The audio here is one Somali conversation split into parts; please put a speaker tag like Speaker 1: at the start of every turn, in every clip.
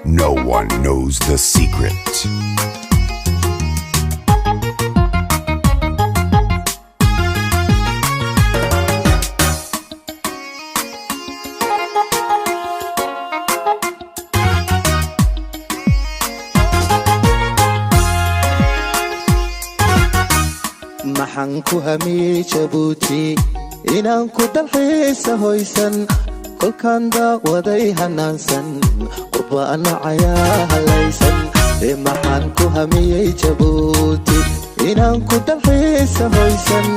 Speaker 1: No one knows the secret.
Speaker 2: maxaan ku hamiyey Jabuuti inaan ku dalxiisa hoysan kolkaan daaqwaday hanaansan qurbaan cayaa halaysan maxaan ku hamiyey Jabuuti inaan ku dalxiisa hoysan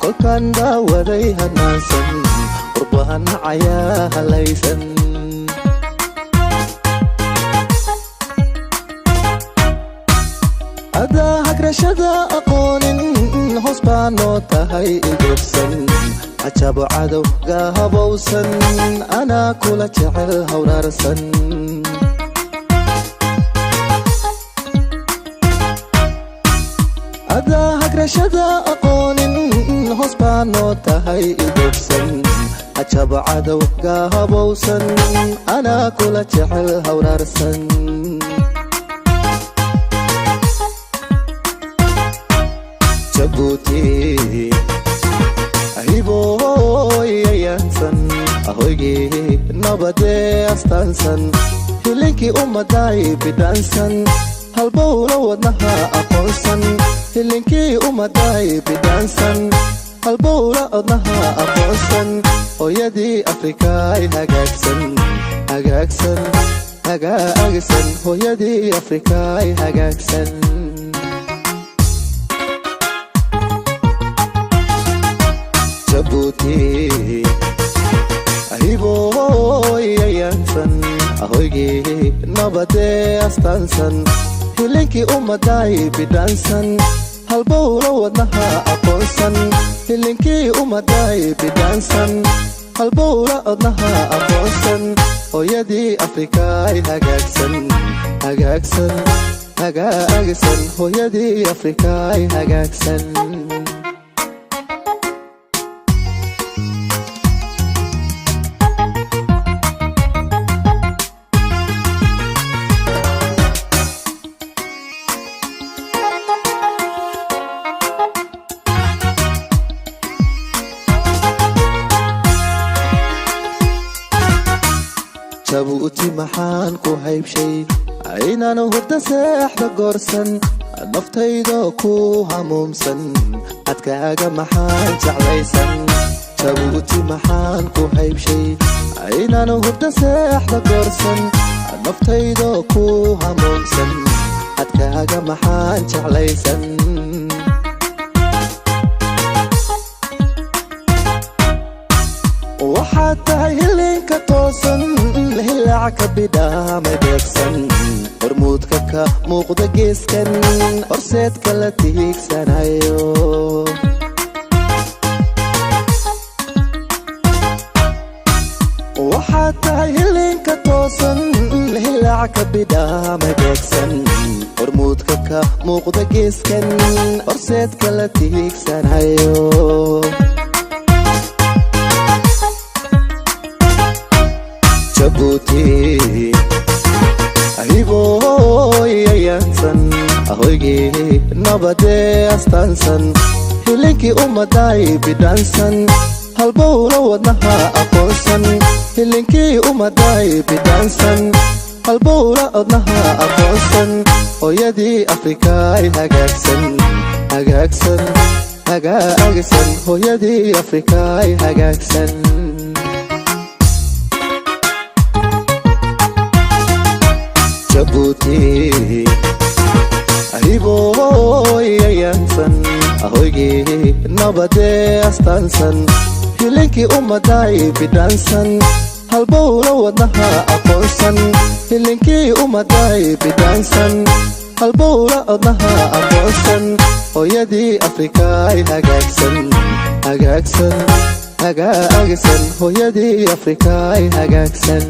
Speaker 2: kolkaan daaqwaday hanaansan qurbaan cayaa halaysan adaa hagrashada aqoonin hoos baa noo tahay idursan ajabo cadowga habowsan anaa kula jecel hawraarsan adaa hagrashada aqoonin hoos baa noo tahay idursan ajabo cadowga habowsan anaa kula jecel hawraarsan Jabuuti ahiboy ayansan ahoygi nabade astansan hilinkii ummaday bidhansan halbowla wadnaha aqoonsan hilinkii ummaday bidhansan halbowla wadnaha aqoonsan hooyadii Afrika ay hagaagsan hagaagsan hagaagsan hooyadii Afrika ay hagaagsan Jabuuti ahiboy ayansan ahoygi nabade astansan hilinkii ummaday bidhansan halbowla wadnaha aqoonsan hilinkii ummaday bidhansan halbowla wadnaha aqoonsan hooyadii Afrika ay hagaagsan hagaagsan hagaagsan hooyadii Afrika ay hagaagsan Jabuuti maxaan ku haybshay inaan hurda seexda goorsan naftayda ku hamuumsan adkaaga maxaan jeclaysan Jabuuti maxaan ku haybshay inaan hurda seexda goorsan naftayda ku hamuumsan adkaaga maxaan jeclaysan waxaad tahay hilinka toosan hilaaca bidhaama deegsan hormuudka ka muuqda geeskan horseedka la tiigsanayo waxaad tahay hilinka toosan hilaaca bidhaama deegsan hormuudka ka muuqda geeskan horseedka la tiigsanayo Jabuuti ahiboy ayansan ahoygi nabade astansan hilinkii ummaday bidhansan halbowla wadnaha aqoonsan hilinkii ummaday bidhansan halbowla wadnaha aqoonsan hooyadii Afrika ay hagaagsan hagaagsan hagaagsan hooyadii Afrika ay hagaagsan Jabuuti ahiboy ayansan ahoygi nabade astansan hilinkii ummaday bidhansan halbowla wadnaha aqoonsan hilinkii ummaday bidhansan halbowla wadnaha aqoonsan hooyadii Afrika ay hagaagsan hagaagsan hagaagsan hooyadii Afrika ay hagaagsan